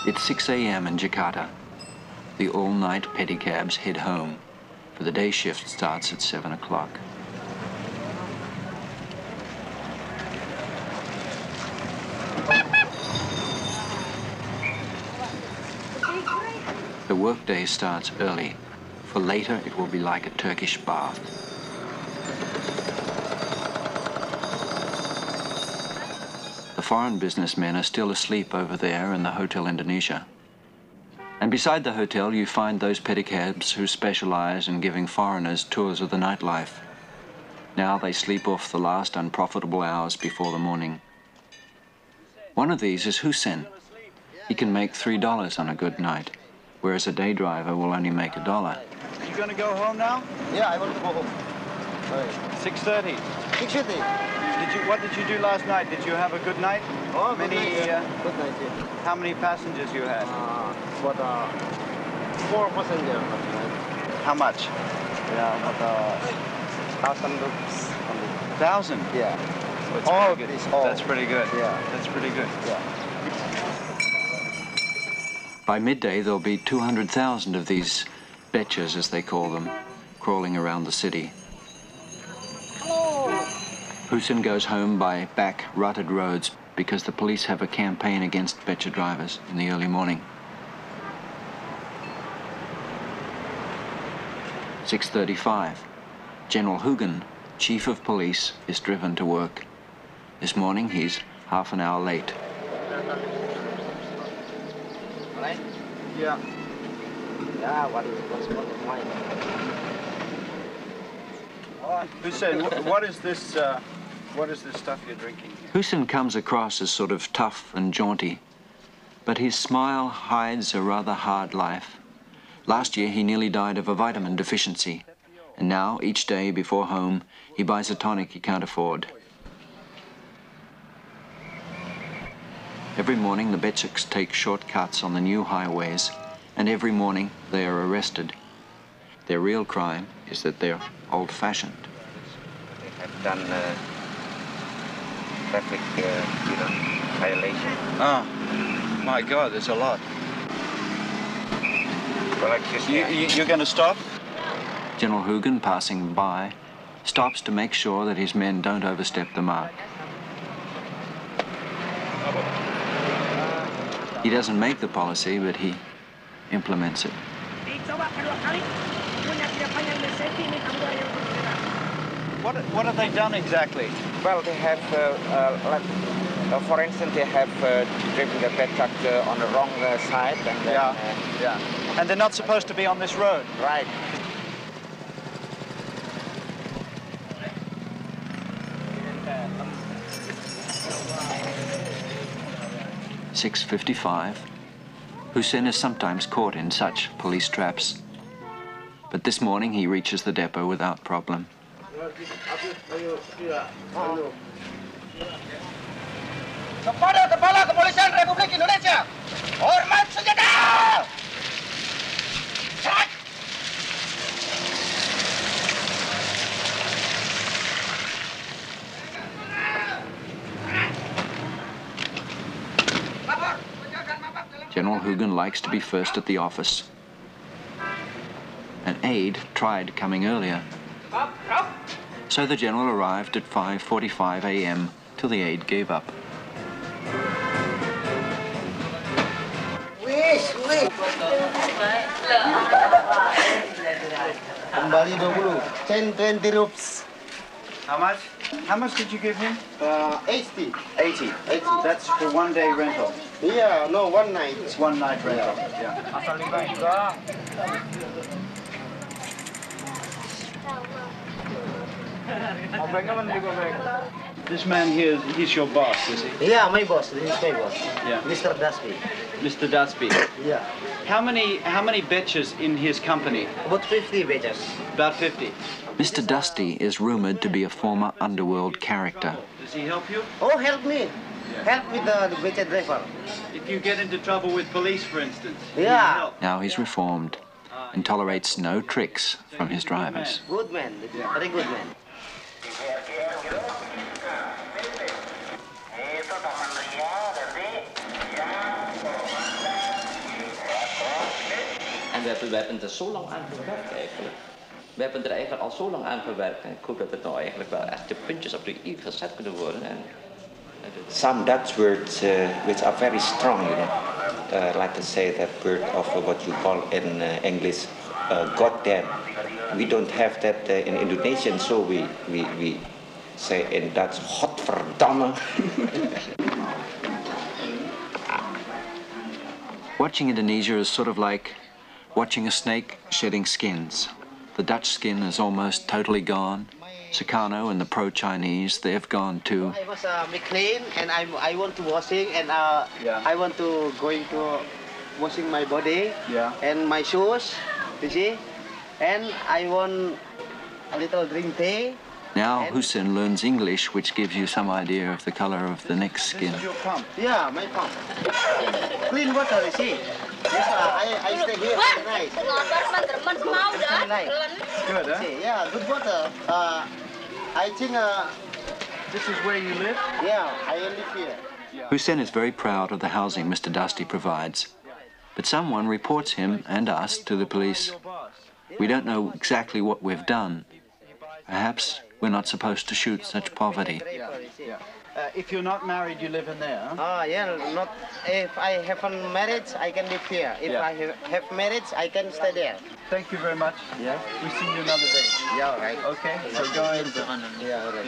It's 6 a.m. in Jakarta. The all-night pedicabs head home, for the day shift starts at 7 o'clock. The workday starts early. For later, it will be like a Turkish bath. The foreign businessmen are still asleep over there in the Hotel Indonesia. And beside the hotel, you find those pedicabs who specialize in giving foreigners tours of the nightlife. Now they sleep off the last unprofitable hours before the morning. One of these is Hussein. He can make $3 on a good night, whereas a day driver will only make $1. You going to go home now? Yeah, I want to go home. 6:30. 6:30. What did you do last night? Did you have a good night? Oh, good night, yeah. Good night, yeah. How many passengers you had? What, 4 passengers. How much? Yeah, but 1,000 rupees. 1,000? Yeah. Oh, it's all pretty good. this, all. That's pretty good. Yeah. That's pretty good. Yeah. By midday, there'll be 200,000 of these betches, as they call them, crawling around the city. Hussein goes home by back rutted roads because the police have a campaign against betcha drivers in the early morning. 6:35. General Hugen, chief of police, is driven to work. This morning he's half an hour late. Yeah. Yeah, what's mine? Hussein, what is this stuff you're drinking here? Hussein comes across as sort of tough and jaunty, but his smile hides a rather hard life. Last year he nearly died of a vitamin deficiency, and now each day before home he buys a tonic he can't afford. Every morning the Betchaks take shortcuts on the new highways, and every morning they are arrested. Their real crime is that they're old-fashioned. They have done traffic, violation. Oh, my God, there's a lot. Well, You're going to stop? General Hugen, passing by, stops to make sure that his men don't overstep the mark. He doesn't make the policy, but he implements it. What have they done exactly? well, they have, for instance, they have driven the pet truck on the wrong side. And then, yeah. And they're not supposed to be on this road. Right. .55. Hussein is sometimes caught in such police traps, but this morning he reaches the depot without problem. Kepada Kepala Kepolisian Republik Indonesia, hormat senjata! General Hugen likes to be first at the office. An aide tried coming earlier, so the general arrived at 5:45 a.m. till the aide gave up. Kembali 20, 10-20 rupees. How much? How much did you give him? 80. 80. That's for 1 day rental. Yeah, no, one night. It's 1 night rental. Yeah. This man here, he's your boss, is he? Yeah, my boss. This is my boss. Yeah. Mr. Dasby. Mr. Datsby. Yeah. How many betches in his company? About 50 batches. About 50. Mr. Dusty is rumored to be a former underworld character. Does he help you? Oh, help me. Help with the batch driver. If you get into trouble with police, for instance. Yeah. Help. Now he's reformed and tolerates no tricks from his drivers. Good man. Very good man. we hebben er zo lang aan gewerkt eigenlijk. We hebben er eigenlijk al zo lang aan gewerkt. En ik hoop dat het nou eigenlijk wel echt de puntjes op de i gezet kunnen worden. Some Dutch words which are very strong, you know. Like to say that word of what you call in English, goddamn. We don't have that in Indonesian, so we say in Dutch, godverdamme. Watching Indonesia is sort of like watching a snake shedding skins. The Dutch skin is almost totally gone. Sukarno and the pro-Chinese, they've gone too. I was clean and I want to washing and I want to going to washing my body and my shoes, you see, and I want a little drink tea. Now Hussein learns English, which gives you some idea of the color of the next skin. This is your pump? Yeah, my pump. Clean water, you see. Yes, I stay here very nice. Very nice. Good, huh? See, yeah, good water. I think This is where you live? yeah, I live here. Hussein is very proud of the housing Mr. Dusty provides. But someone reports him and us to the police. We don't know exactly what we've done. Perhaps we're not supposed to shoot such poverty. Yeah. If you're not married, you live in there, huh? Yeah, not if I have a marriage, I can live here. If I have marriage, I can stay there. Thank you very much. Yeah. We'll see you another day. Yeah, all right. Okay, so go ahead. Yeah, all right.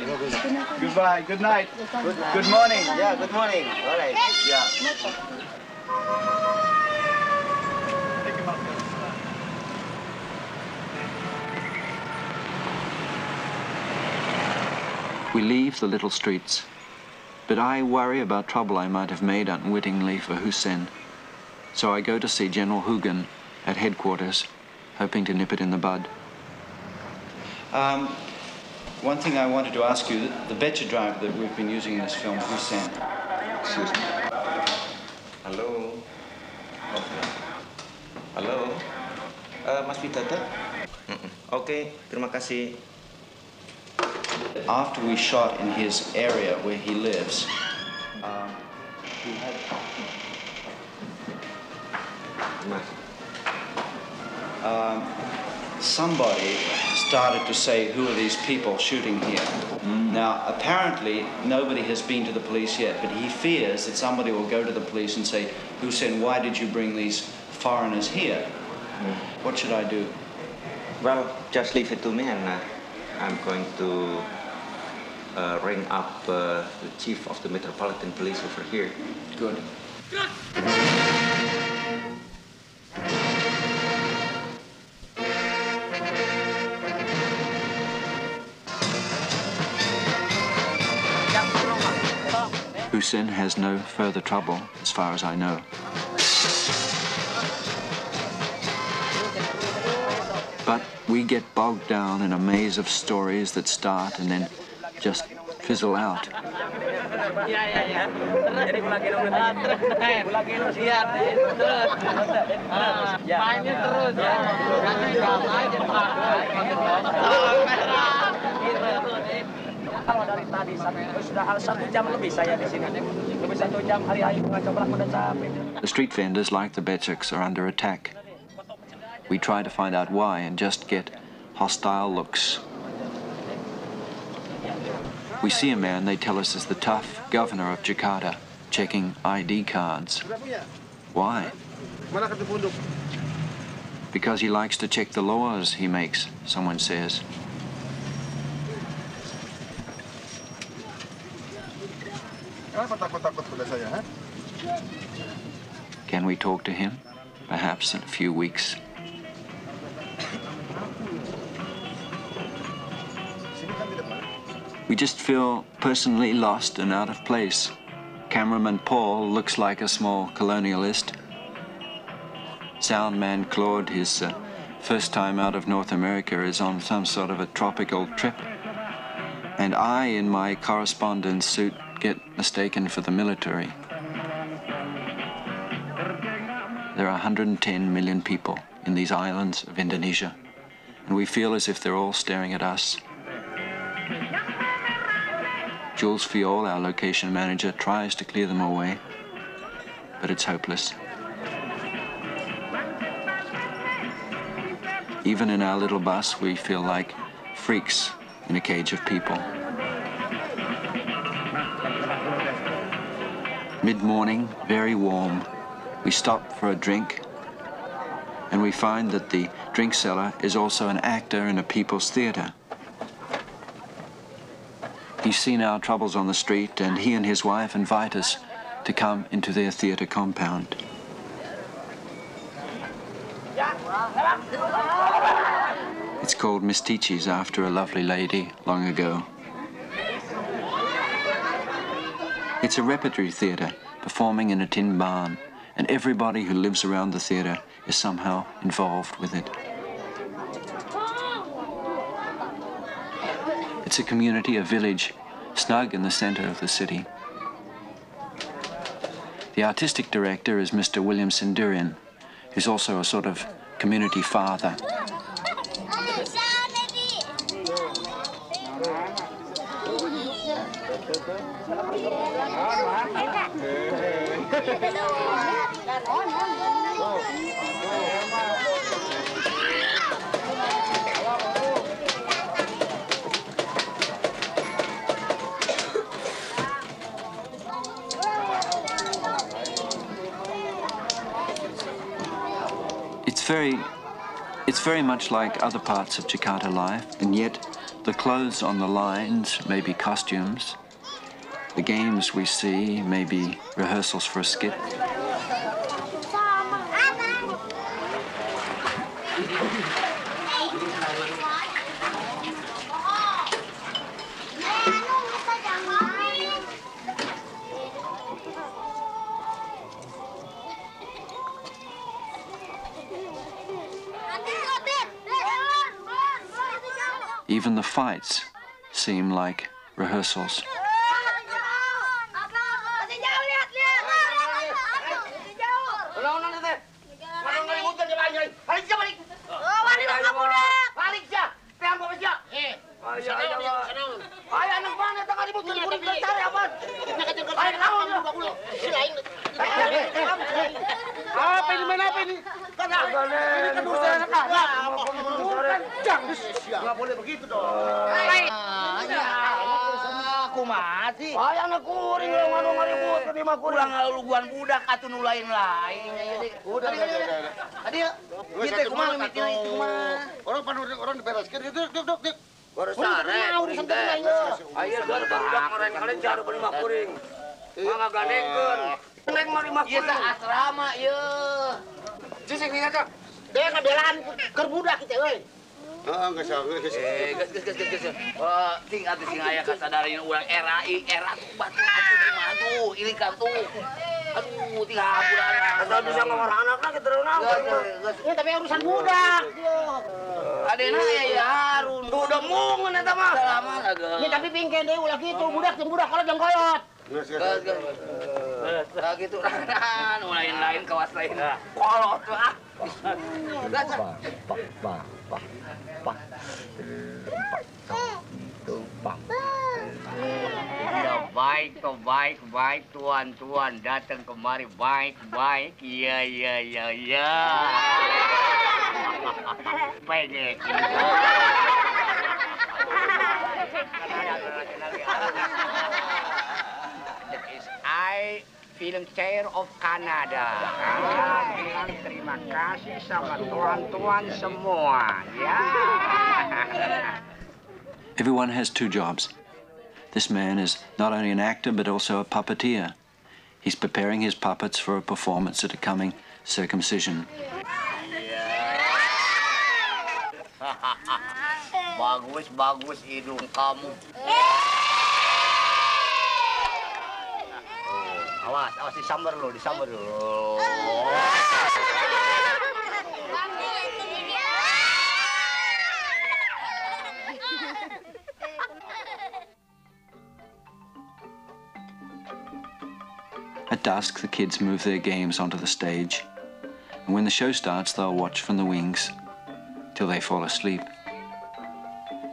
Goodbye, good night. Good night. Good morning. Yeah, good morning. All right. Yeah. We leave the little streets, but I worry about trouble I might have made unwittingly for Hussein. So I go to see General Hugen at headquarters, hoping to nip it in the bud. One thing I wanted to ask you, the Becher driver that we've been using in this film, Hussein. Excuse me. Halo. Halo. Mas Pitata? Oke, terima kasih. After we shot in his area where he lives, somebody started to say, who are these people shooting here? Now, apparently, nobody has been to the police yet, but he fears that somebody will go to the police and say, Hussein, why did you bring these foreigners here? What should I do? Well, just leave it to me and I'm going to ring up the chief of the Metropolitan Police over here. Good. Hussein has no further trouble, as far as I know. But we get bogged down in a maze of stories that start and then just fizzle out. The street vendors, like the Betcheks, are under attack. We try to find out why and just get hostile looks. We see a man they tell us is the tough governor of Jakarta, checking ID cards. Why? Because he likes to check the laws he makes, someone says. Can we talk to him? Perhaps in a few weeks. We just feel personally lost and out of place. Cameraman Paul looks like a small colonialist. Soundman Claude, his first time out of North America, is on some sort of a tropical trip. And I, in my correspondence suit, get mistaken for the military. There are 110 million people in these islands of Indonesia, and we feel as if they're all staring at us. Jules Fiol, our location manager, tries to clear them away, but it's hopeless. Even in our little bus, we feel like freaks in a cage of people. Mid-morning, very warm, we stop for a drink, and we find that the drink seller is also an actor in a people's theatre. He's seen our troubles on the street, and he and his wife invite us to come into their theatre compound. It's called Mistichi's after a lovely lady long ago. It's a repertory theatre performing in a tin barn, and everybody who lives around the theatre is somehow involved with it. It's a community, a village, snug in the center of the city. The artistic director is Mr. William Sindurian, who's also a sort of community father. It's very much like other parts of Jakarta life, and yet the clothes on the lines may be costumes. The games we see may be rehearsals for a skit. Even the fights seem like rehearsals. Nggak boleh begitu dong. Aku mati. Ayah kuring lo nganu ngaribut ke lima kuring. Pulang luguan budak atau nulain lain. Udah. Tadi kita kumaha mikir itu kumaha. Orang dibereskeun itu duk. Baru sare. Ayo baru budak karen jaru beli mah kuring. Mangga gandengkeun. Neng mah lima kuring. Ieu asrama ieu. Cicing nih eta. Dia ngabelaan keur budak kitu euy. Heeh, geus. Ting atuh sing aya kasadarin urang era tuh batu atuh mah tuh ilikan tuh. Aduh, ting haburan. Asal bisa ngomong anakna kitu naon. Ya tapi urusan budak. Adena aya ya Harun. Tuh udah mungun eta mah. Salaman agak. Ya tapi pingkeun deui ulah kitu budak jeung budak kalau jeung koyot. Geus. Nah gitu ranan, lain kawas lain. Kolot ah. Baik tuan datang kemari baik iya baik I film chair of Canada. Bilang terima kasih sama tuan-tuan semua, ya. Everyone has two jobs. This man is not only an actor but also a puppeteer. He's preparing his puppets for a performance at a coming circumcision. Bagus hidung kamu. Awas disambar lo. At dusk, the kids move their games onto the stage, and when the show starts, they'll watch from the wings till they fall asleep.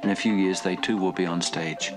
In a few years, they too will be on stage.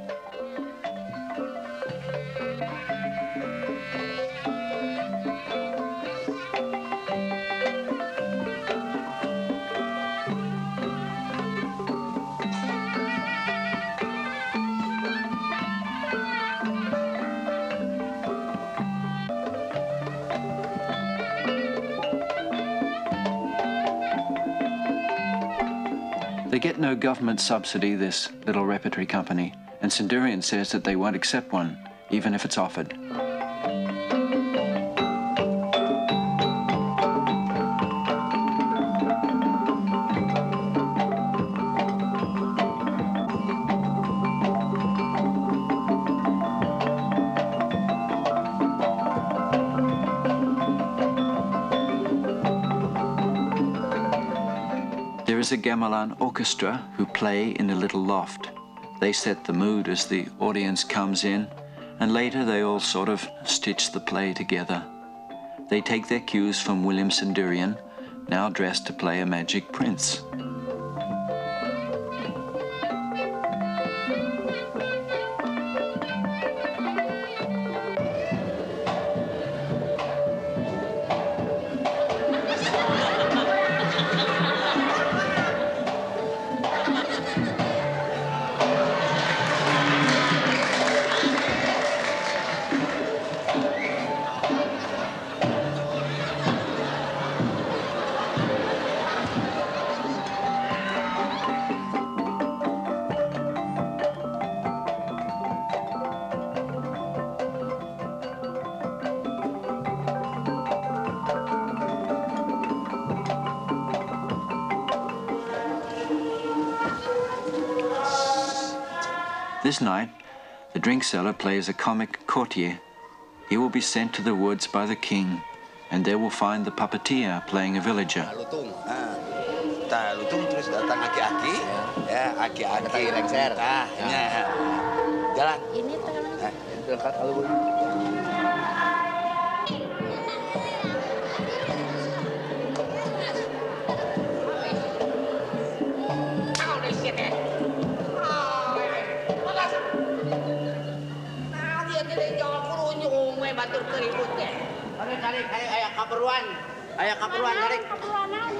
They get no government subsidy, this little repertory company, and Centurion says that they won't accept one, even if it's offered. There is a gamelan orchestra who play in a little loft. They set the mood as the audience comes in, and later they all sort of stitch the play together. They take their cues from William Centurion, now dressed to play a magic prince. This night, the drink seller plays a comic courtier. He will be sent to the woods by the king, and there will find the puppeteer playing a villager. Lutung, lutung terus datang aki-aki, ya aki-aki lengser, jalan. Ini berangkat kalau Ayah kaperuan tarik.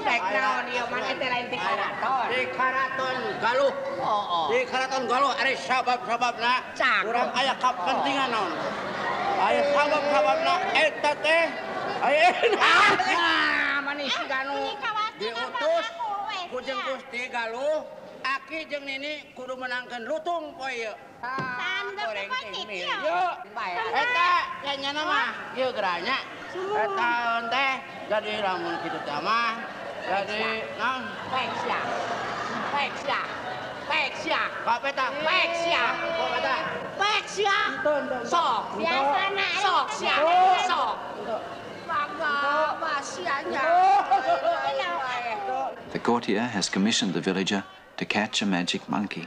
Tek naon ieu mah teh lain ti karaton. Di karaton galuh. Di karaton galuh ari sabab-sababna. Urang aya kapentingan naon. Aya sabab-sababna eta teh aya Manis ganu diutus ku jeung Gusti Galuh. Aki jeung Nini kudu menangkeun lutung poe ieu. goreng teh. Yo, eta kayaknya mah ieu geranya. Eta teh jadi lamun kitu teh mah jadi naon? Peksia. Ka peta? Peksia. Ka peta? Peksia. Sok. Biasana sok sia. Sok. Bangga basianya. The courtier has commissioned the villager to catch a magic monkey,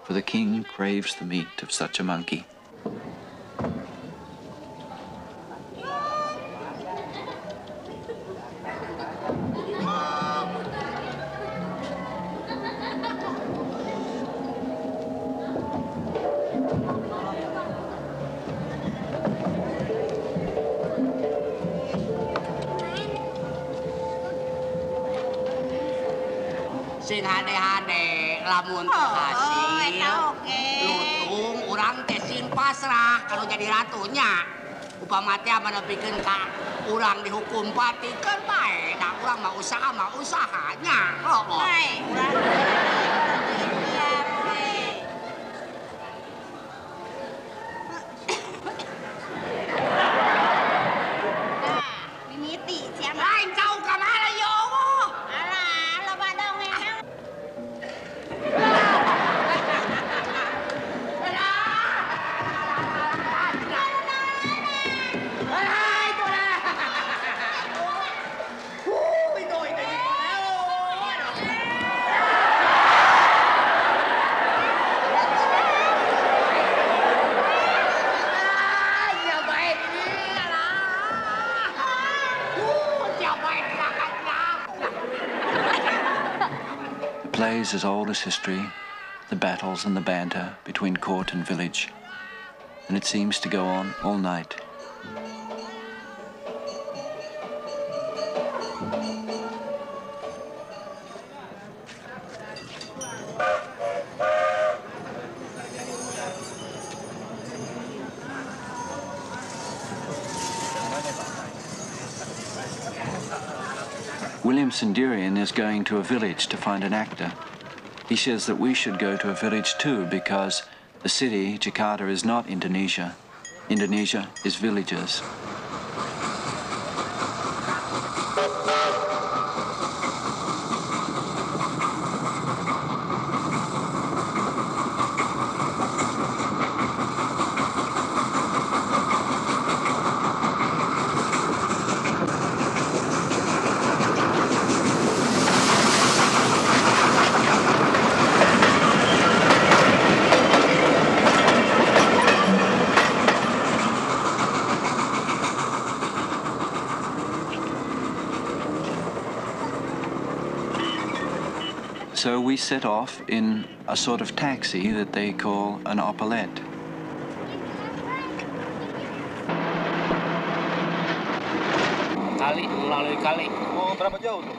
for the king craves the meat of such a monkey. Sing hade-hade lamun hasil lutung urang teh sing pasrah kalau jadi ratunya upama teh menepikeun ka urang dihukum pati kan bae da urang mah usahanya Mimiti siapa? lain kau ka mana yo Alah, lo badong enak. The play is as old as history, the battles and the banter between court and village, and it seems to go on all night. William Centurion is going to a village to find an actor. He says that we should go to a village too because the city, Jakarta, is not Indonesia. Indonesia is villages. So we set off in a sort of taxi that they call an opalette. Kali, melalui kali. Oh, berapa jauh tuh?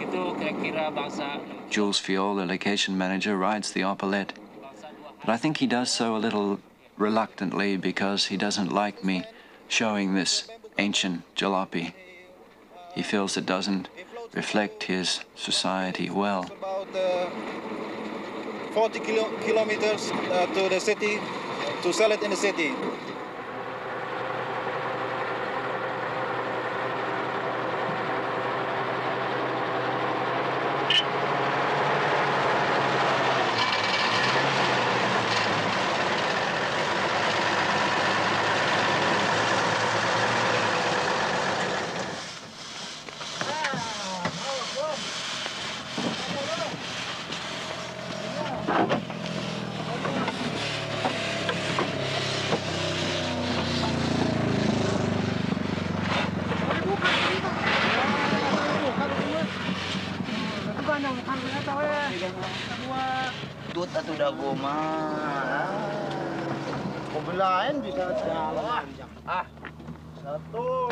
Itu kira-kira bangsa. Jules Fiol, the location manager, rides the opalette. But I think he does so a little reluctantly because he doesn't like me showing this ancient jalopy. He feels it doesn't reflect his society well. About 40 kilometers to the city, to sell it in the city. Tut atau dago mah. Kebelain bisa jalan. Ah. 1, 2,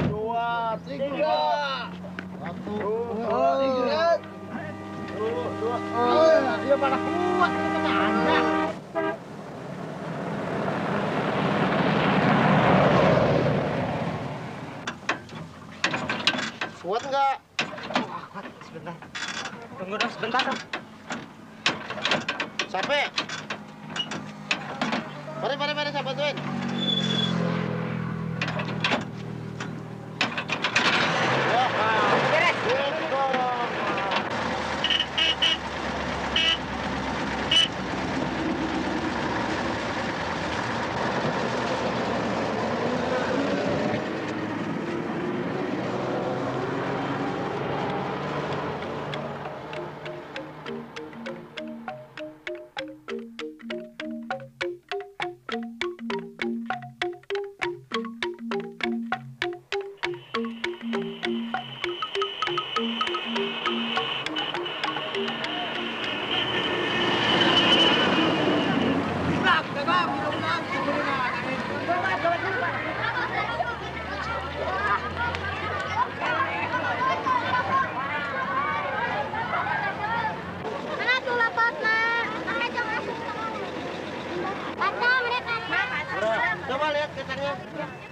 3. 1, 2, 3. 2. Iya malah kuat kemana? Kuat nggak? Kuat, sebentar. Tunggu dong sebentar dong. Sampai. Mari saya bantuin. Beres. Coba lihat kacangnya.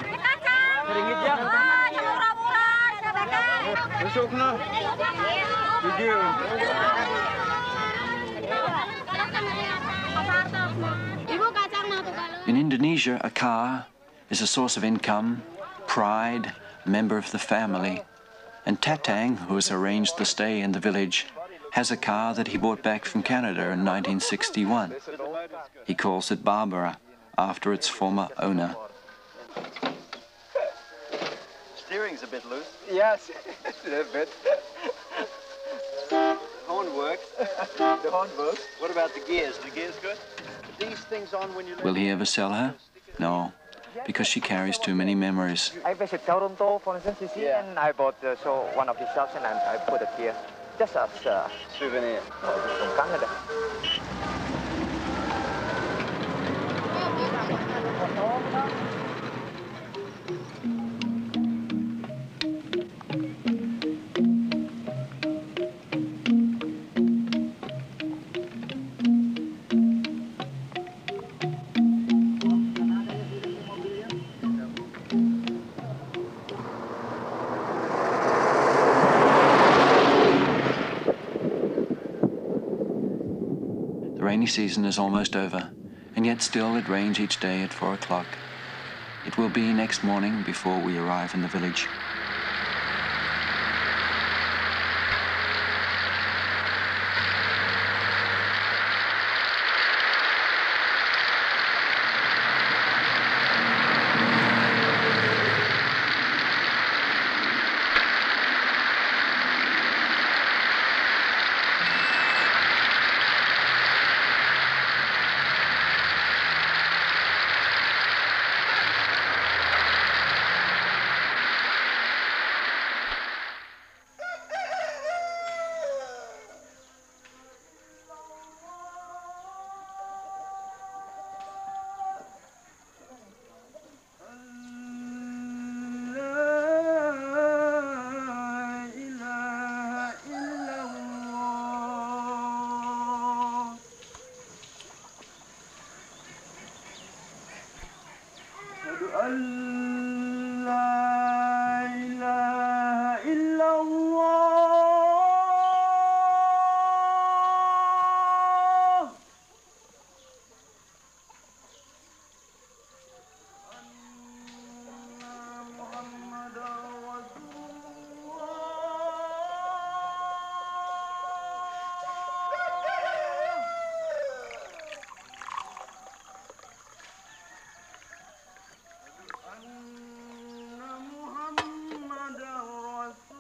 Kacang. Ringgit ya. Yang murah-murah, ada bakar. Besok nah. Video. In Indonesia, a car is a source of income, pride, a member of the family. And Tatang, who has arranged the stay in the village, has a car that he bought back from Canada in 1961. He calls it Barbara, after its former owner. Steering's a bit loose. Yes, a bit. Horn works. The horn works. What about the gears? The gears good? These things on when you Will he ever sell her? No, because she carries too many memories. I visit Toronto, for instance, you see, and I bought one of the shops and I put it here, just as a souvenir from Canada. rainy season is almost over, and yet still it rains each day at 4 o'clock. It will be next morning before we arrive in the village.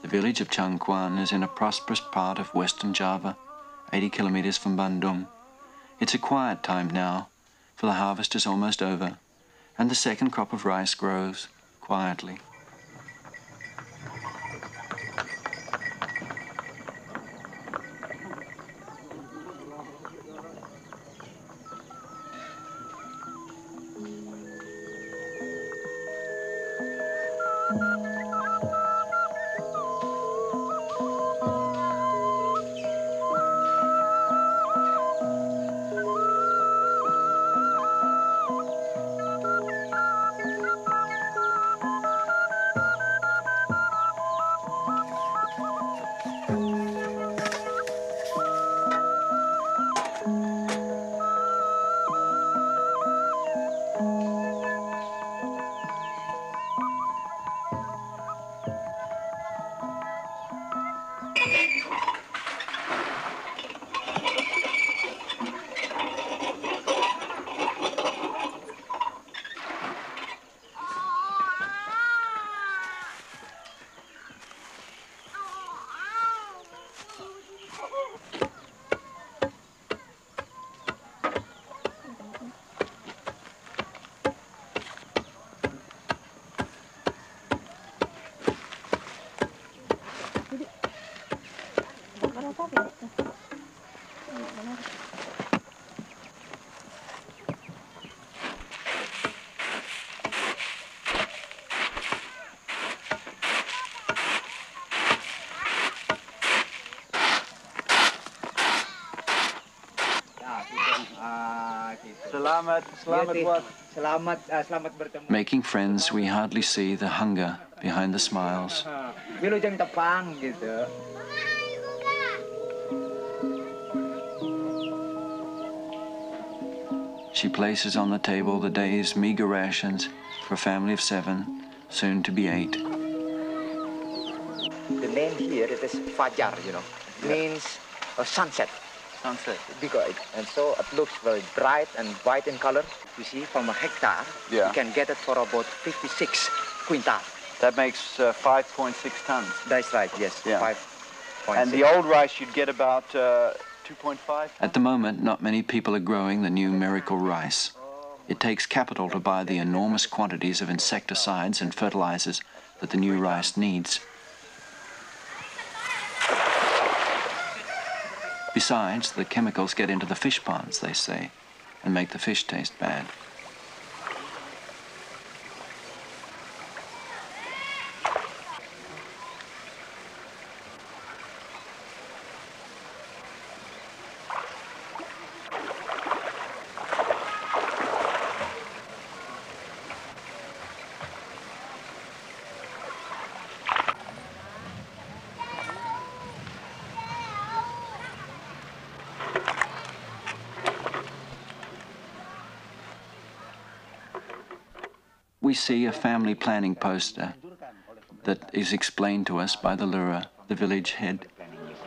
The village of Changkuan is in a prosperous part of western Java, 80 kilometers from Bandung. It's a quiet time now, for the harvest is almost over, and the second crop of rice grows quietly. Making friends, we hardly see the hunger behind the smiles. She places on the table the day's meager rations for a family of 7, soon to be 8. The name here, it is Fajar, means a sunset. Sunset. Because and so it looks very bright and white in color. You see, from a hectare, you can get it for about 56 quintal. That makes 5.6 tons. That's right, yes. Yeah. 5.6. And the old rice you'd get about 2.5? At the moment, not many people are growing the new miracle rice. It takes capital to buy the enormous quantities of insecticides and fertilizers that the new rice needs. Besides, the chemicals get into the fish ponds, they say, and make the fish taste bad. we see a family planning poster that is explained to us by the Lura, the village head.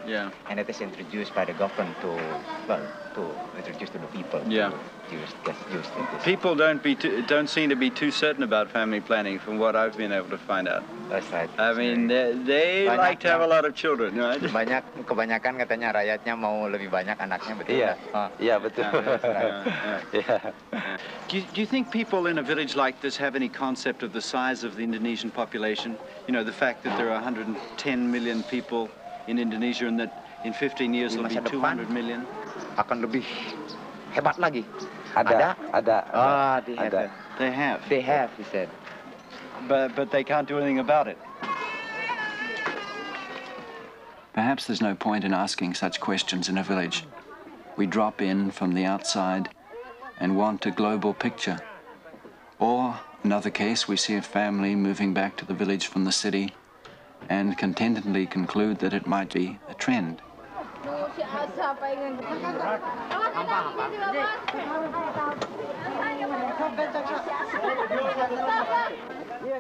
Yeah. And it is introduced by the government to introduce to the people. Yeah. Get used to this. People don't seem to be too certain about family planning, from what I've been able to find out. That's right. I mean, they like to have a lot of children, right? Kebanyakan katanya rakyatnya mau lebih banyak anaknya, betul? Iya, iya betul. Do you think people in a village like this have any concept of the size of the Indonesian population? You know, the fact that there are 110 million people in Indonesia and that in 15 years there'll be 200 million? Akan lebih hebat lagi. Ada. They have. They have, he said. But they can't do anything about it. Perhaps there's no point in asking such questions in a village. We drop in from the outside and want a global picture. Or, another case, we see a family moving back to the village from the city and contentedly conclude that it might be a trend.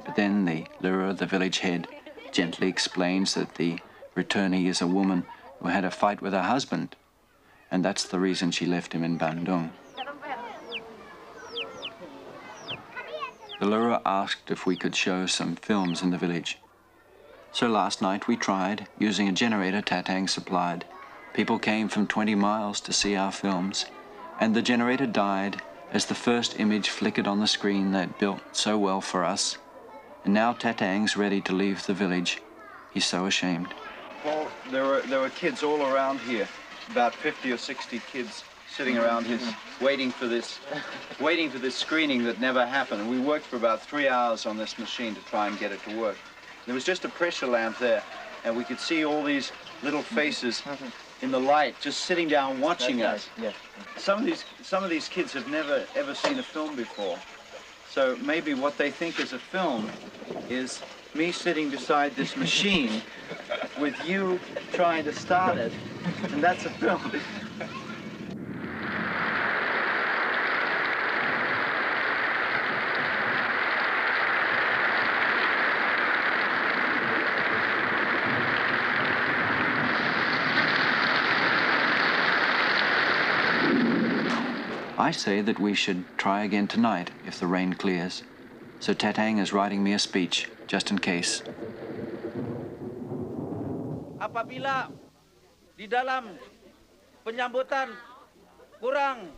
But then the Lura, the village head, gently explains that the returnee is a woman who had a fight with her husband, and that's the reason she left him in Bandung. The Lura asked if we could show some films in the village. So last night we tried, using a generator Tatang supplied. People came from 20 miles to see our films, and the generator died as the first image flickered on the screen they'd built so well for us. And now Tatang's ready to leave the village. He's so ashamed. Well, there were kids all around here, about 50 or 60 kids sitting around his, waiting for this screening that never happened. And we worked for about 3 hours on this machine to try and get it to work. There was just a pressure lamp there, and we could see all these little faces in the light, just sitting down watching us. Yes. Some of these kids have never ever seen a film before, so maybe what they think is a film is me sitting beside this machine with you trying to start it, and that's a film. I say that we should try again tonight if the rain clears. So Tatang is writing me a speech, just in case. Apabila di dalam penyambutan kurang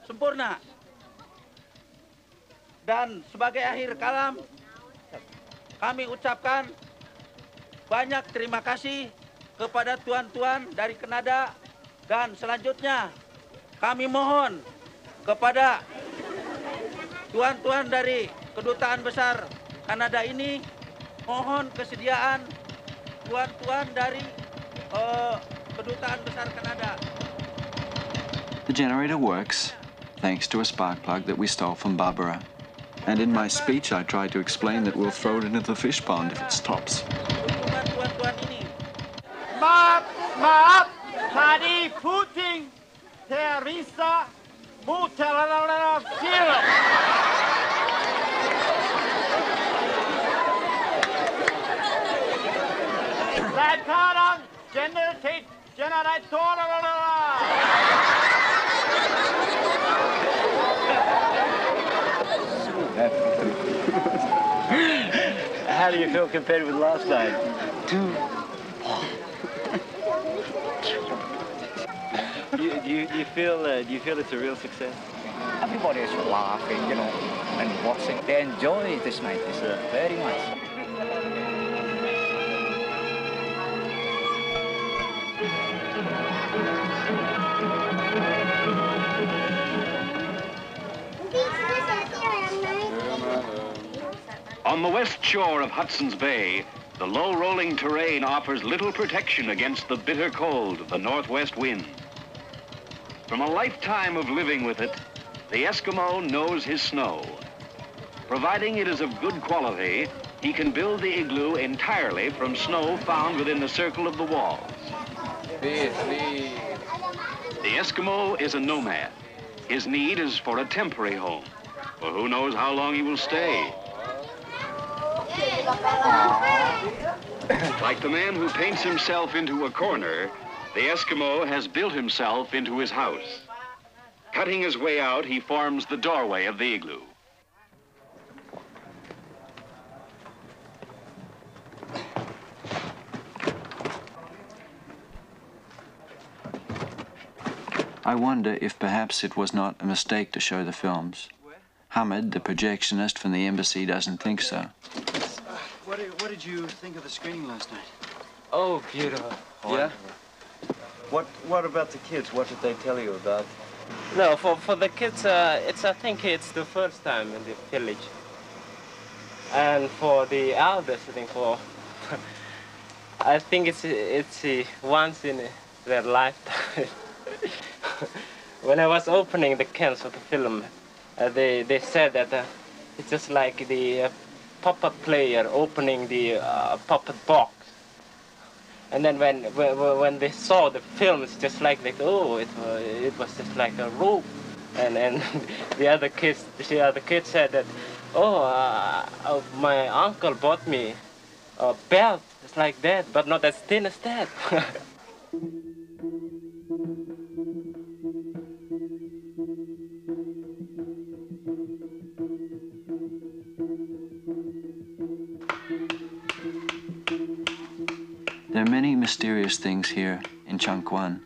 sempurna dan sebagai akhir kalam kami ucapkan banyak terima kasih kepada tuan-tuan dari Kanada, dan selanjutnya kami mohon kepada tuan-tuan dari Kedutaan Besar Kanada ini, mohon kesediaan tuan-tuan dari Kedutaan Besar Kanada. The generator works, thanks to a spark plug that we stole from Barbara. And in my speech, I tried to explain that we'll throw it into the fish pond if it stops. Tuan-tuan ini. Maaf, tadi puting Teresa Mutalala film. Sekarang generator. How do you feel compared with last night? Do you feel it's a real success? Everybody is laughing, you know, and watching. They enjoy this night very much. On the west shore of Hudson's Bay, the low rolling terrain offers little protection against the bitter cold of the northwest wind. From a lifetime of living with it, the Eskimo knows his snow. Providing it is of good quality, he can build the igloo entirely from snow found within the circle of the walls. The Eskimo is a nomad. His need is for a temporary home, for who knows how long he will stay. Like the man who paints himself into a corner, the Eskimo has built himself into his house. Cutting his way out, he forms the doorway of the igloo. I wonder if perhaps it was not a mistake to show the films. Hamid, the projectionist from the embassy, doesn't think so. What did you think of the screening last night? Oh, beautiful. Yeah? What about the kids? What did they tell you about? No, for the kids, I think it's the first time in the village. And for the elders, I think it's once in their lifetime. When I was opening the cans of the film, they said that it's just like the puppet player opening the puppet box. And then when they saw the film, it's just like oh, it was just like a rope. And the other kids said that, oh, my uncle bought me a belt. It's like that, but not as thin as that. There are many mysterious things here in Changquan.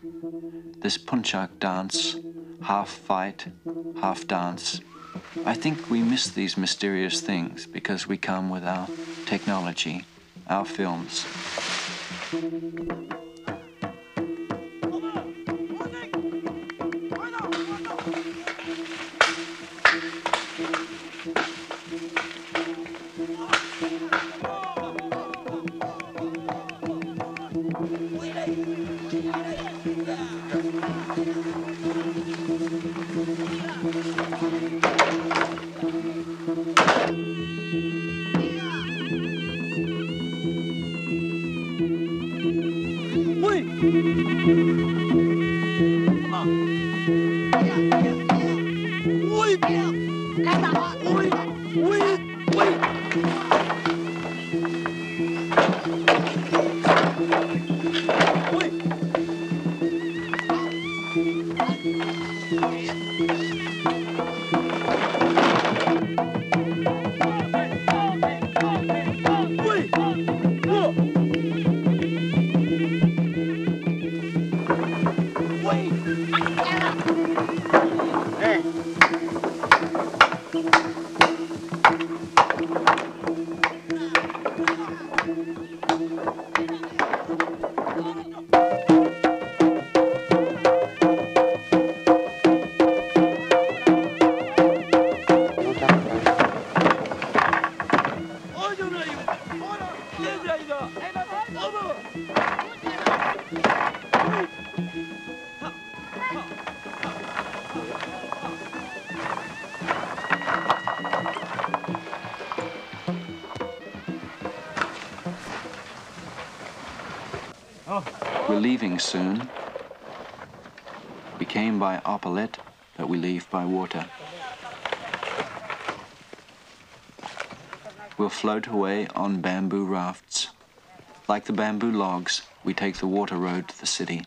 This punchak dance, half fight, half dance. I think we miss these mysterious things because we come with our technology, our films. We're leaving soon. We came by Oppolet, but we leave by water. We'll float away on bamboo rafts. Like the bamboo logs, we take the water road to the city.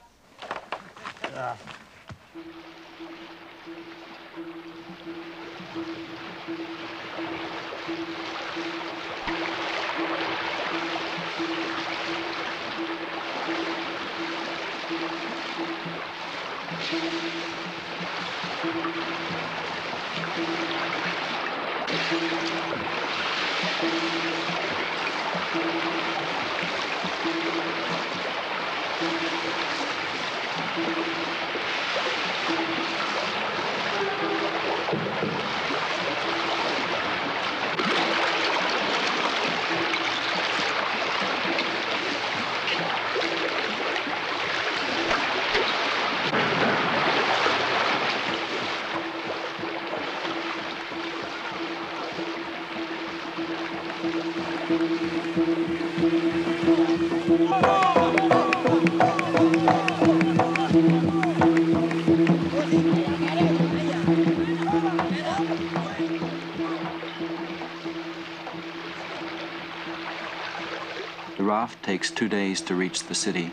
takes 2 days to reach the city.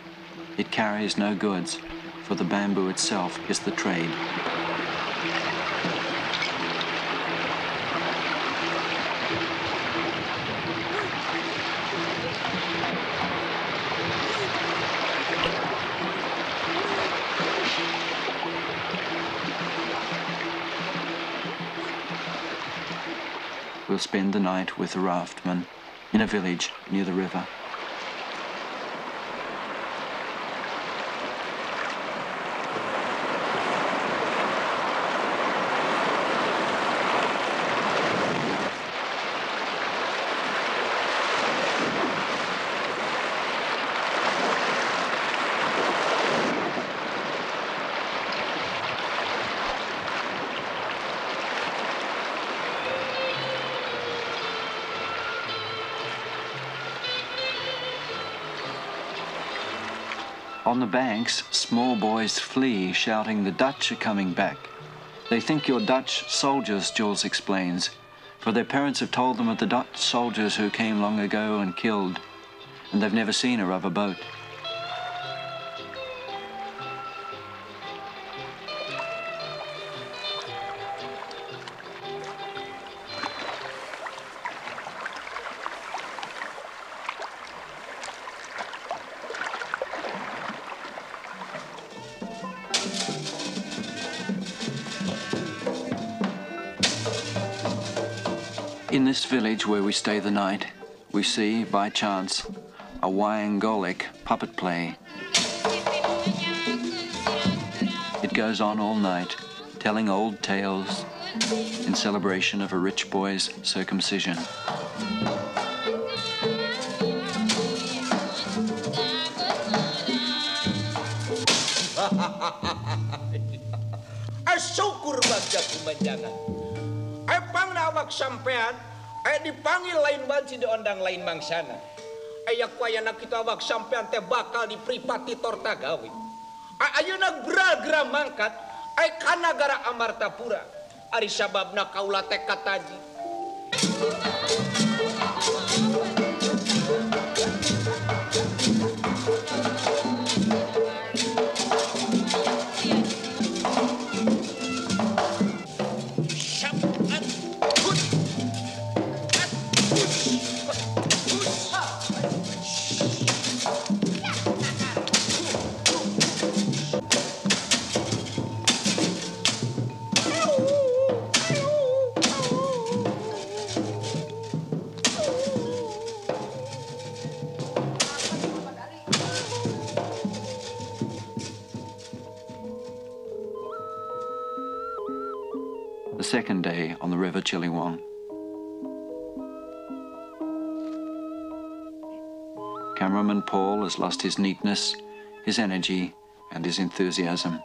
It carries no goods, for the bamboo itself is the trade. We'll spend the night with the raftman in a village near the river. On the banks, small boys flee, shouting, "The Dutch are coming back." They think you're Dutch soldiers, Jules explains, for their parents have told them of the Dutch soldiers who came long ago and killed, and they've never seen a rubber boat. In this village where we stay the night, we see, by chance, a Wyangolik puppet play. It goes on all night, telling old tales in celebration of a rich boy's circumcision. Syukur bangga kumanjangan. Ay pangnawag sampean, ay dipanggil lain banci diondang lain mangsana. Ay akuayana kita wag sampean teh bakal dipripati tortagawi. Ay ayeuna geura-geura mangkat, ay ka nagara Amartapura. Ari sababna kaula teh kataji. The second day on the river Chiliwang. Cameraman Paul has lost his neatness, his energy, and his enthusiasm.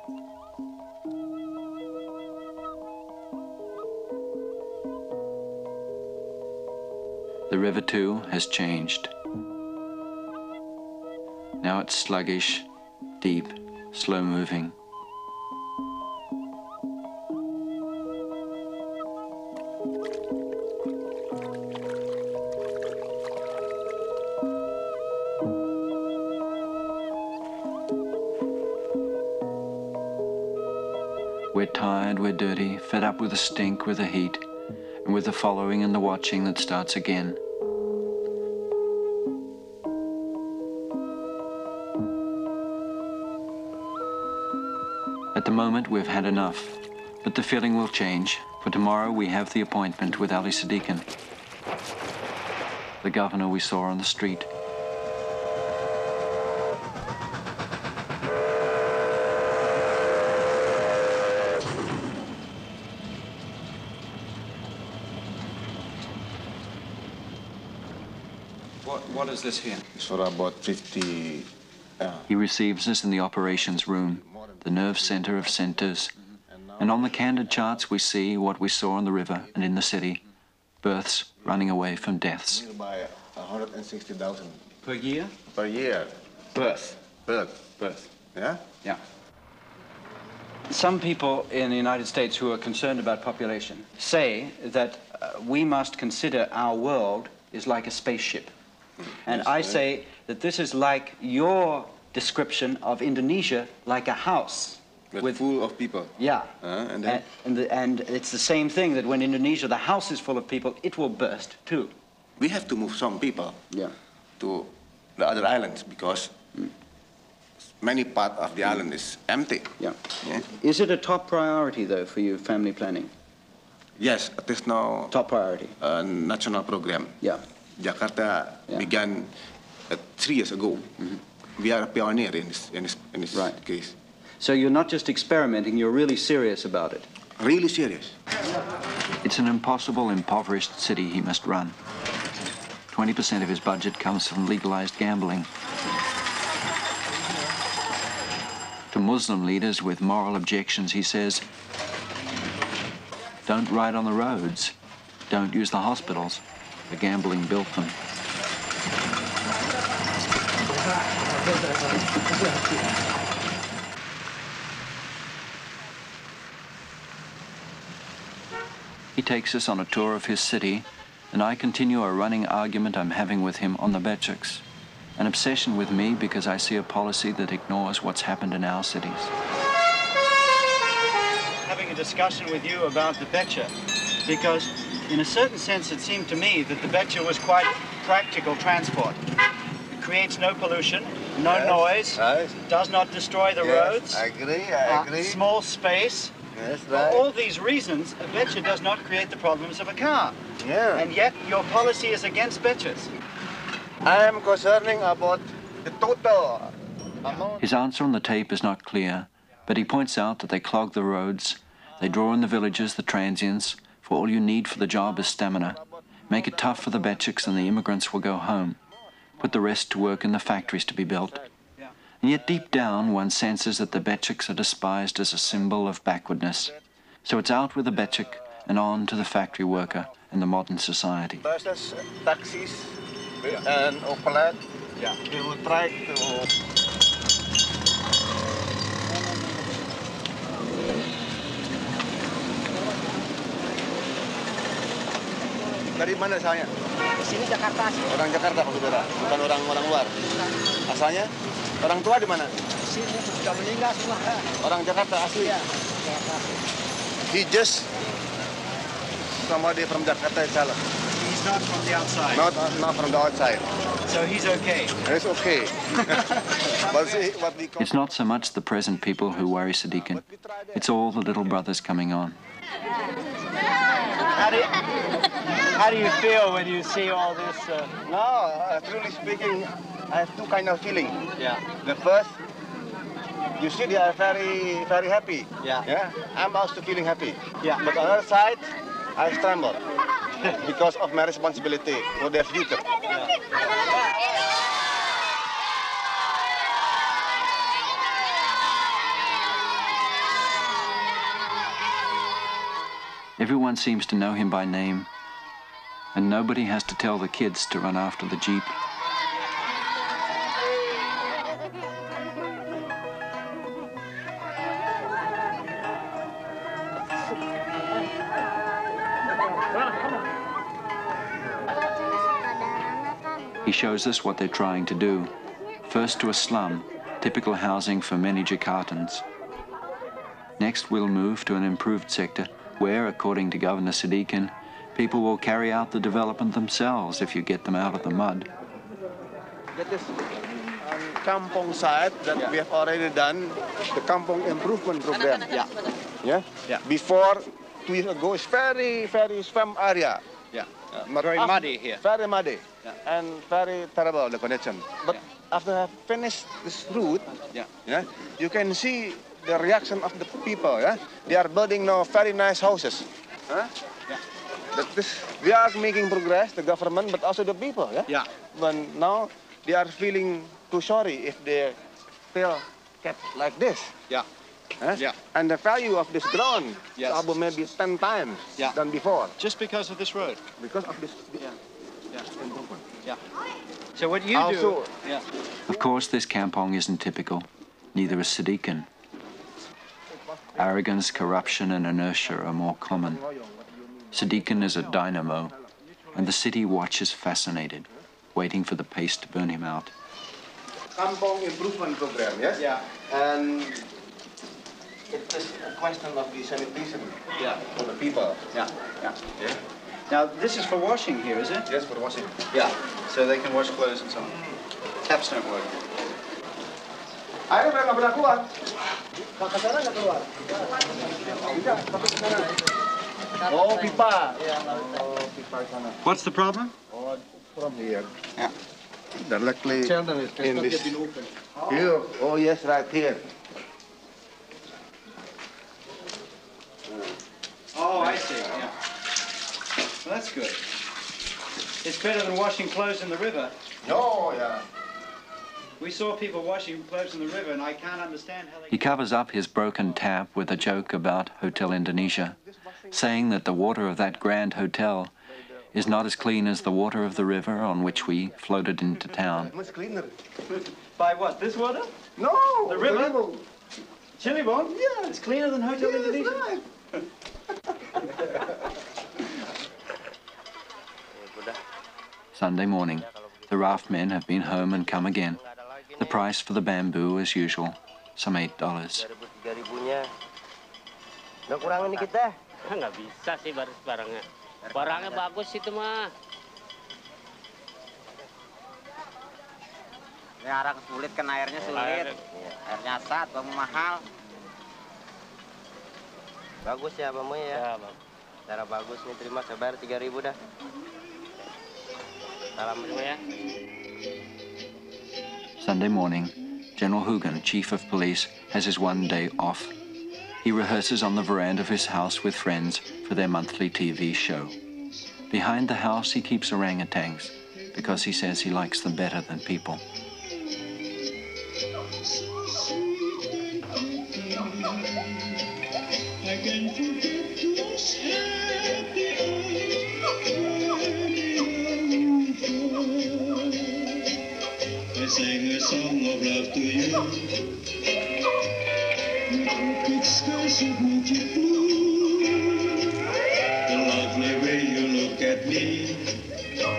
The river too has changed. Now it's sluggish, deep, slow-moving. We're tired, we're dirty, fed up with the stink, with the heat, and with the following and the watching that starts again. At the moment, we've had enough, but the feeling will change, for tomorrow we have the appointment with Ali Sadikin, the governor we saw on the street. What is this here? It's for about 50... He receives us in the operations room, the nerve center of centers. And on the candid charts we see what we saw on the river and in the city. Births running away from deaths. By 160,000. Per year? Per year. Birth. Birth. Yeah? Yeah. Some people in the United States who are concerned about population say that we must consider our world is like a spaceship. And I say that this is like your description of Indonesia, like a house. With full of people. Yeah. And then? And it's the same thing, that when Indonesia, the house is full of people, it will burst too. We have to move some people to the other islands because many part of the island is empty. Yeah. Is it a top priority, though, for you, family planning? Yes, it is now top priority. A national program. Yeah. Jakarta began 3 years ago. We are a pioneer in this case. So you're not just experimenting, you're really serious about it? Really serious. It's an impossible, impoverished city he must run. 20% of his budget comes from legalized gambling. To Muslim leaders with moral objections, he says, don't ride on the roads, don't use the hospitals. The gambling built them. He takes us on a tour of his city, and I continue a running argument I'm having with him on the Beceks. An obsession with me because I see a policy that ignores what's happened in our cities. Having a discussion with you about the Becek, because in a certain sense it seemed to me that the Becek was quite practical transport. It creates no pollution, no noise, does not destroy the roads. I agree. Small space. Yes, For all these reasons, a Becek does not create the problems of a car. Yeah. And yet your policy is against Beceks. I am concerning about the total amount. His answer on the tape is not clear, but he points out that they clog the roads, they draw in the villages, the transients, for all you need for the job is stamina. Make it tough for the Beceks and the immigrants will go home. Put the rest to work in the factories to be built. And yet deep down one senses that the Beceks are despised as a symbol of backwardness. So it's out with the Becek and on to the factory worker in the modern society. Buses, taxis, and Opel, they will try to... Dari mana asalnya? Di sini Jakarta sih. Orang Jakarta, Pak Saudara, bukan orang luar. Asalnya? Orang tua di mana? Di sini sudah meninggal semua. Orang Jakarta asli? Iya, Jakarta. He just somebody from Jakarta itself. He's not from the outside. Not from the outside. So he's okay. It's okay. But see, what we call... It's not so much the present people who worry Sadikin. It's all the little brothers coming on. How do you feel when you see all this? No, truly speaking, I have two kind of feeling. Yeah. The first, you see they are very, very happy. Yeah. I'm also feeling happy. Yeah. But on the other side, I tremble because of my responsibility for their future. Everyone seems to know him by name, and nobody has to tell the kids to run after the Jeep. He shows us what they're trying to do. First to a slum, typical housing for many Jakartans. Next we'll move to an improved sector where, according to Governor Sadikin, people will carry out the development themselves if you get them out of the mud. That is on Kampong side that we have already done the Kampong improvement program. Before 2 years ago, it's very, very swamp area. Very muddy here. Very muddy and very terrible the condition. But after I have finished this route, you can see the reaction of the people. They are building now very nice houses. We are making progress, the government, but also the people. But now they are feeling too sorry if they still kept like this. And the value of this ground is about maybe 10 times than before. Just because of this road? Because of this improvement. So what you also, do... Of course, this Kampong isn't typical. Neither is Sadikin. Arrogance, corruption, and inertia are more common. Sadikin is a dynamo, and the city watches fascinated, waiting for the pace to burn him out. kampong improvement program, yes? Yeah. And it is a question of the sanitation for the people. Yeah. Now, this is for washing here, is it? Yes, for washing. Yeah, so they can wash clothes and so on. Taps don't work. Air udah nggak pernah keluar. Ke sana nggak keluar. Tidak, masuk ke sana. Oh, pipa. Oh, pipa sana. What's the problem? Oh, from here. Yeah. Directly in this. Here. Oh, yes, right here. Oh, I see, yeah. Well, that's good. It's better than washing clothes in the river. No, yeah. We saw people washing clothes in the river, and I can't understand how they... He covers up his broken tap with a joke about Hotel Indonesia, saying that the water of that grand hotel is not as clean as the water of the river on which we floated into town. Much cleaner. By what, this water? No, the river. Chilibon? Yeah, it's cleaner than Hotel Indonesia. Right. Sunday morning, the raft men have been home and come again. The price for the bamboo, as usual, some $8. 3.000-nya. Udah kurangin dikit deh. Nggak bisa sih barangnya. Barangnya bagus itu mah. Ini arang sulit kan airnya sulit. Airnya asat, bambu mahal. Bagus ya bambu ya? Ya, bagus. Cara bagus nih, terima, saya bayar 3.000 dah. Salam semua ya. Sunday morning, General Hugan, Chief of Police, has his one day off. He rehearses on the veranda of his house with friends for their monthly TV show. Behind the house, he keeps orangutans because he says he likes them better than people. I sang a song of love to you. Big skies of magic blue. The lovely way you look at me. Your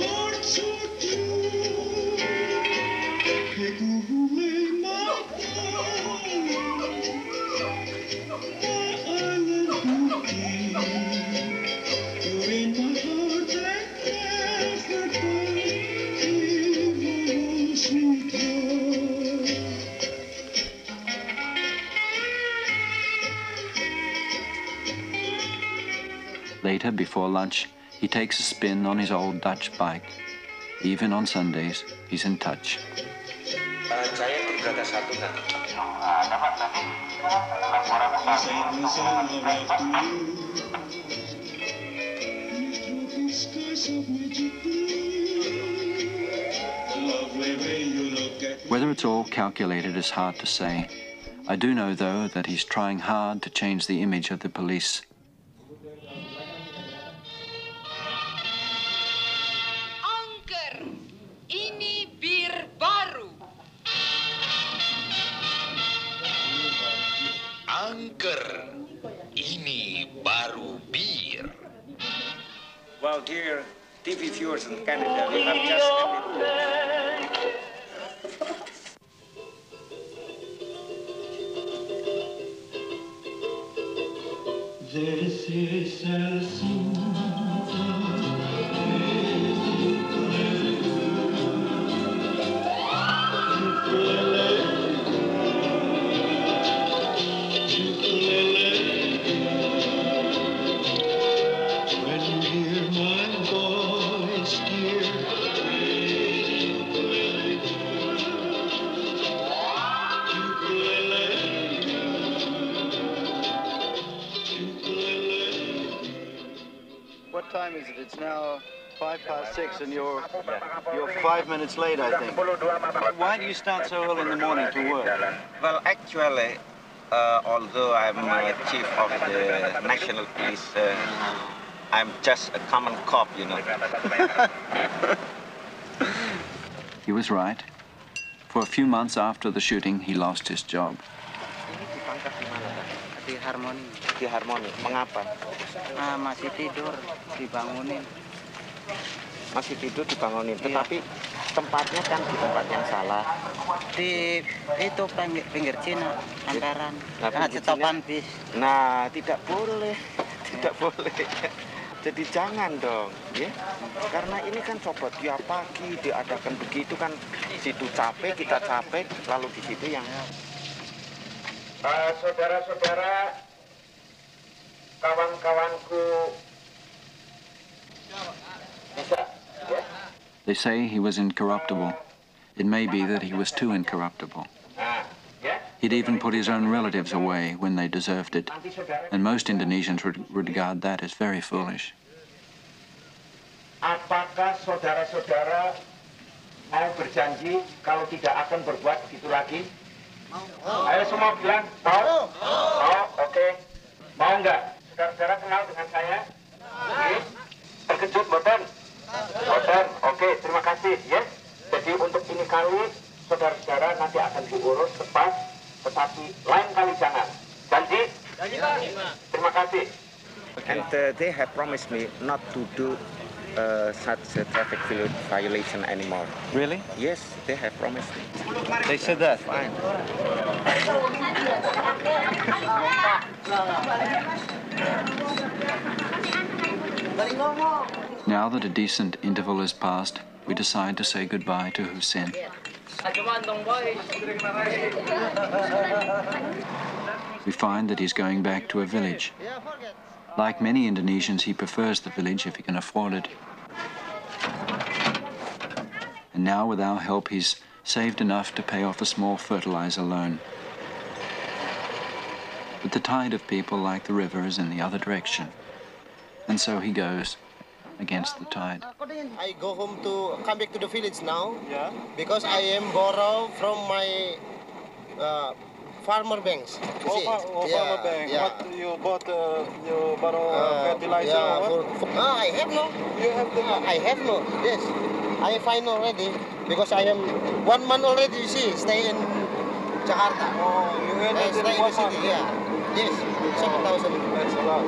heart so true. You cool my heart. My island cookie. You're in my heart like never before. Later, before lunch, he takes a spin on his old Dutch bike. Even on Sundays, he's in touch. Saya berada satu kan. Whether it's all calculated is hard to say. I do know, though, that he's trying hard to change the image of the police. Anker, ini bir baru. Anker, ini baru bir. Well, dear TV viewers in Canada, we have just ended. This is a song. When you hear my voice, dear, What time is it? It's now 6:05, and you're 5 minutes late, I think. Why do you start so early in the morning to work? Well, actually, although I'm chief of the national police, I'm just a common cop, you know. He was right. For a few months after the shooting, he lost his job. Di Harmoni. Di Harmoni. Mengapa? Masih tidur, dibangunin. Masih tidur dibangunin. Tetapi Tempatnya kan di tempat yang salah. Di itu pinggir Cina, angkaran. Stopan bis. Nah, tidak boleh, tidak boleh. Jadi jangan dong, ya. Karena ini kan coba tiap pagi diadakan begitu kan, situ capek, kita capek, lalu di situ yang. Saudara-saudara, kawan-kawanku, bisa, ya? They say he was incorruptible. It may be that he was too incorruptible. He'd even put his own relatives away when they deserved it, and most Indonesians regard that as very foolish. Apakah saudara-saudara mau berjanji kalau tidak akan berbuat begitu lagi? Ayo semua bilang, mau? Mau, oke. Mau nggak? Saudara-saudara kenal dengan saya? Terkejut, boten? Boten, oke, terima kasih, yes. Jadi untuk ini kali, saudara-saudara nanti akan diurus tepat, tetapi lain kali jangan. Janji? Janji, Pak. Terima kasih. And they have promised me not to do such a traffic violation anymore. Really? Yes, they have promised me. They said that? Fine. Now that a decent interval has passed, we decide to say goodbye to Hussein. We find that he's going back to a village. Like many Indonesians, he prefers the village if he can afford it. And now, with our help, he's saved enough to pay off a small fertilizer loan. But the tide of people like the river is in the other direction. And so he goes against the tide. I go home come back to the village now. Yeah. Because I am borrow from my farmer banks. Farmer bank. Yeah. What you bought? You borrow fertilizer or what? I have no. You have the money? I have no. Yes. I find already because I am 1 month already. You see, stay in Jakarta. Oh, you had stay in the city. Yeah. Yes. 7,000. That's a lot.